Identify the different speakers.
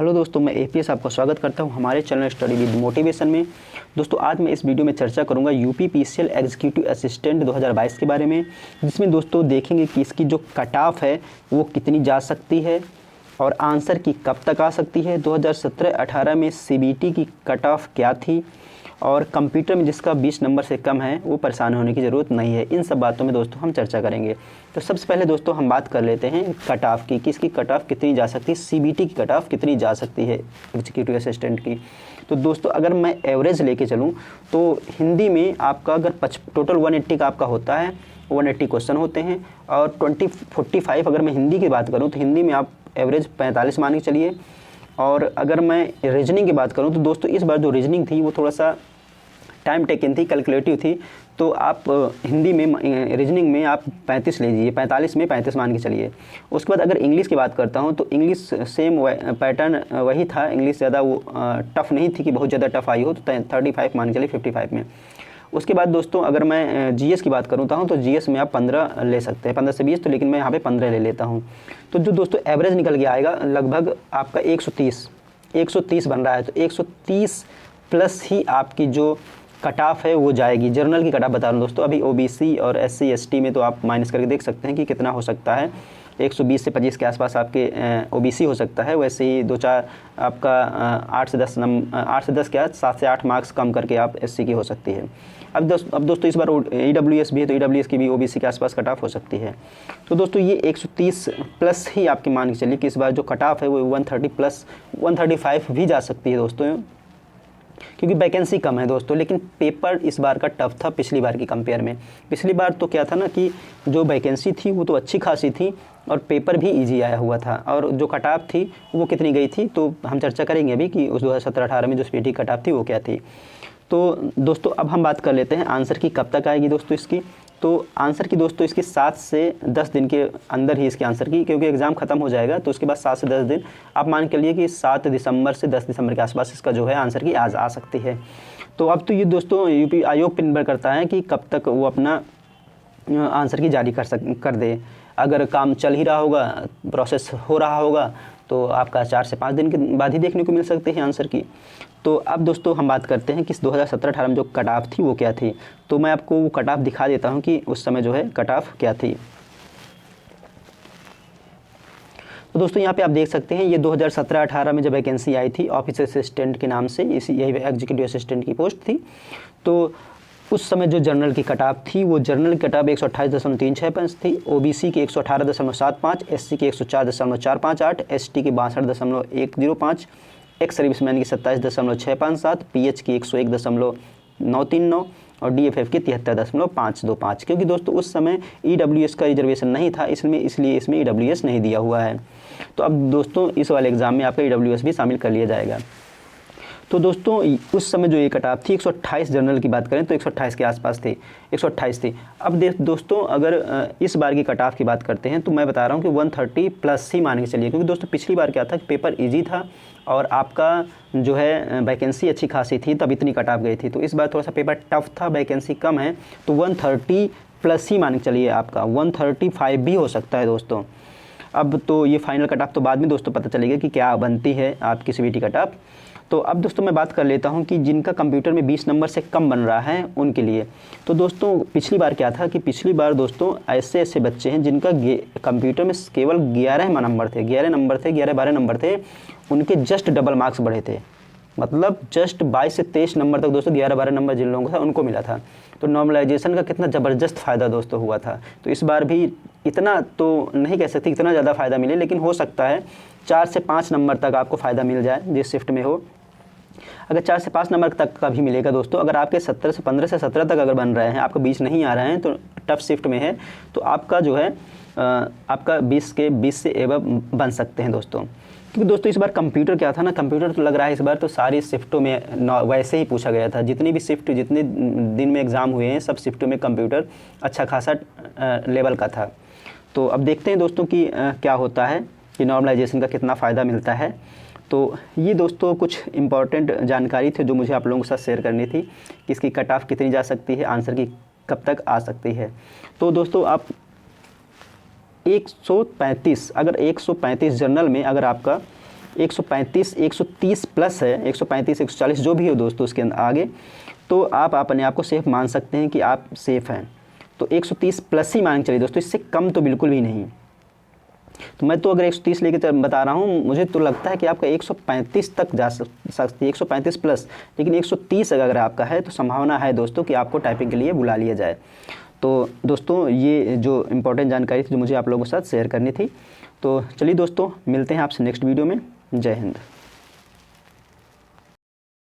Speaker 1: Hello दोस्तों, मैं APS आपका स्वागत करता हूं हमारे चैनल स्टडी विद मोटिवेशन में। दोस्तों आज मैं इस वीडियो में चर्चा करूंगा यूपी पीसीएल एग्जीक्यूटिव असिस्टेंट 2022 के बारे में, जिसमें दोस्तों देखेंगे कि इसकी जो कट ऑफ है वो कितनी जा सकती है और आंसर की कब तक आ सकती है। 2017-18 में सीबीटी की कट ऑफ क्या थी और कंप्यूटर में जिसका 20 नंबर से कम है वो परेशान होने की ज़रूरत नहीं है। इन सब बातों में दोस्तों हम चर्चा करेंगे। तो सबसे पहले दोस्तों हम बात कर लेते हैं कट ऑफ की, कि इसकी कट ऑफ कितनी जा सकती है, सीबीटी की कट ऑफ कितनी जा सकती है एग्जीक्यूटिव असिस्टेंट की। तो दोस्तों अगर मैं एवरेज लेके चलूँ तो हिंदी में आपका अगर टोटल 180 का आपका होता है, 180 क्वेश्चन होते हैं और 45 अगर मैं हिंदी की बात करूँ तो हिंदी में आप एवरेज 45 मान के चलिए। और अगर मैं रीजनिंग की बात करूं तो दोस्तों इस बार जो रीजनिंग थी वो थोड़ा सा टाइम टेकन थी, कैलकुलेटिव थी। तो आप हिंदी में रीजनिंग में आप 35 लीजिए, 45 में 35 मान के चलिए। उसके बाद अगर इंग्लिश की बात करता हूं तो इंग्लिश सेम पैटर्न वही था, इंग्लिश ज़्यादा वो टफ़ नहीं थी कि बहुत ज़्यादा टफ़ आई हो, तो 35 मान के चलिए 55 में। उसके बाद दोस्तों अगर मैं जीएस की बात करता हूँ तो जीएस में आप 15 ले सकते हैं, 15 से 20, तो लेकिन मैं यहाँ पे 15 ले लेता हूँ। तो जो दोस्तों एवरेज निकल के आएगा लगभग आपका 130 बन रहा है। तो 130 प्लस ही आपकी जो कट ऑफ है वो जाएगी। जर्नल की कट ऑफ बता रहा हूँ दोस्तों, अभी ओबीसी और एससी एसटी में तो आप माइनस करके देख सकते हैं कि कितना हो सकता है। 120 से 25 के आसपास आपके ओबीसी हो सकता है। वैसे ही 2-4 आपका 8 से 10 क्या 7 से 8 मार्क्स कम करके आप एससी की हो सकती है। अब दोस्तों इस बार ईडब्ल्यूएस भी है तो ईडब्ल्यूएस की भी ओबीसी के आसपास कट ऑफ हो सकती है। तो दोस्तों ये 130 प्लस ही आपकी मान के चलिए कि इस बार जो कट ऑफ है वो 130 प्लस 135 भी जा सकती है दोस्तों, क्योंकि वैकेंसी कम है दोस्तों। लेकिन पेपर इस बार का टफ था पिछली बार की कंपेयर में। पिछली बार तो क्या था ना कि जो वैकेंसी थी वो तो अच्छी खासी थी और पेपर भी इजी आया हुआ था, और जो कट ऑफ थी वो कितनी गई थी तो हम चर्चा करेंगे अभी कि उस 2017-18 में जो सीबीटी कट ऑफ थी वो क्या थी। तो दोस्तों अब हम बात कर लेते हैं आंसर की कब तक आएगी दोस्तों इसकी। तो आंसर की दोस्तों इसकी 7 से 10 दिन के अंदर ही इसके आंसर की, क्योंकि एग्ज़ाम खत्म हो जाएगा तो उसके बाद 7 से 10 दिन आप मान के लिए कि 7 दिसंबर से 10 दिसंबर के आसपास इसका जो है आंसर की आज आ सकती है। तो अब तो ये दोस्तों यूपी आयोग पर निर्भर करता है कि कब तक वो अपना आंसर की जारी कर दे। अगर काम चल ही रहा होगा, प्रोसेस हो रहा होगा, तो आपका 4 से 5 दिन के बाद ही देखने को मिल सकते हैं आंसर की। तो अब दोस्तों हम बात करते हैं कि 2017-18 में जो कट ऑफ थी वो क्या थी। तो मैं आपको वो कट ऑफ दिखा देता हूं कि उस समय जो है कट ऑफ क्या थी। तो दोस्तों यहाँ पे आप देख सकते हैं ये 2017-18 में जब वैकेंसी आई थी ऑफिस असिस्टेंट के नाम से, यही एग्जीक्यूटिव असिस्टेंट की पोस्ट थी। तो उस समय जो जर्नल की कट ऑफ थी वो जर्नल की कट ऑफ 128.36 थी, ओबीसी की 118.75, एससी की 104.458, एसटी की 62.105, एक्स सर्विसमैन की 27.657, पीएच की 101.939 और डीएफएफ की 73.525। क्योंकि दोस्तों उस समय ईडब्ल्यूएस का रिजर्वेशन नहीं था, इसलिए इसमें ईडब्ल्यूएस नहीं दिया हुआ है। तो अब दोस्तों इस वाले एग्ज़ाम में आपका ईडब्ल्यूएस भी शामिल कर लिया जाएगा। तो दोस्तों उस समय जो ये कट ऑफ थी 128, जर्नल की बात करें तो 128 के आसपास थी, 128 थी। अब दोस्तों अगर इस बार की कट ऑफ की बात करते हैं तो मैं बता रहा हूँ कि 130 प्लस ही मान के चलिए, क्योंकि दोस्तों पिछली बार क्या था कि पेपर इजी था और आपका जो है वैकेंसी अच्छी खासी थी, तब इतनी कट ऑफ गई थी। तो इस बार थोड़ा सा पेपर टफ था, वैकेंसी कम है, तो 130 प्लस ही मान के चलिए, आपका 135 भी हो सकता है दोस्तों। अब तो ये फाइनल कट ऑफ तो बाद में दोस्तों पता चलेगा कि क्या बनती है आपकी सीबीटी कट ऑफ। तो अब दोस्तों मैं बात कर लेता हूं कि जिनका कंप्यूटर में 20 नंबर से कम बन रहा है उनके लिए। तो दोस्तों पिछली बार क्या था कि पिछली बार दोस्तों ऐसे बच्चे हैं जिनका कंप्यूटर में केवल 11 नंबर थे, 11-12 नंबर थे, उनके जस्ट डबल मार्क्स बढ़े थे। मतलब जस्ट 22 से 23 नंबर तक दोस्तों 11-12 नंबर जिन लोगों का था उनको मिला था। तो नॉर्मलाइजेशन का कितना ज़बरदस्त फ़ायदा दोस्तों हुआ था। तो इस बार भी इतना तो नहीं कह सकते इतना ज़्यादा फ़ायदा मिले, लेकिन हो सकता है 4 से 5 नंबर तक आपको फ़ायदा मिल जाए जिस शिफ्ट में हो। अगर 4 से 5 नंबर तक का भी मिलेगा दोस्तों, अगर आपके 15 से 17 तक अगर बन रहे हैं, आपका 20 नहीं आ रहे हैं तो टफ शिफ्ट में है, तो आपका जो है आपका 20 से एबव बन सकते हैं दोस्तों। क्योंकि दोस्तों इस बार कंप्यूटर क्या था ना, कंप्यूटर तो लग रहा है इस बार तो सारी शिफ्टों में वैसे ही पूछा गया था। जितनी भी शिफ्ट जितने दिन में एग्ज़ाम हुए हैं सब शिफ्टों में कंप्यूटर अच्छा खासा लेवल का था। तो अब देखते हैं दोस्तों कि क्या होता है कि नॉर्मलाइजेशन का कितना फ़ायदा मिलता है। तो ये दोस्तों कुछ इम्पॉर्टेंट जानकारी थी जो मुझे आप लोगों के साथ शेयर करनी थी कि इसकी कट ऑफ कितनी जा सकती है, आंसर की कब तक आ सकती है। तो दोस्तों आप 135 जर्नल में अगर आपका 135 130 प्लस है, 135 140 जो भी हो दोस्तों उसके आगे, तो आप अपने आप को सेफ़ मान सकते हैं कि आप सेफ़ हैं। तो 130 प्लस ही मान के चलिए दोस्तों, इससे कम तो बिल्कुल भी नहीं। तो मैं तो अगर 130 लेके बता रहा हूँ, मुझे तो लगता है कि आपका 135 तक जा सकती है, 135 प्लस, लेकिन 130 अगर आपका है तो संभावना है दोस्तों कि आपको टाइपिंग के लिए बुला लिया जाए। तो दोस्तों ये जो इम्पोर्टेंट जानकारी थी जो मुझे आप लोगों के साथ शेयर करनी थी। तो चलिए दोस्तों, मिलते हैं आपसे नेक्स्ट वीडियो में। जय हिंद।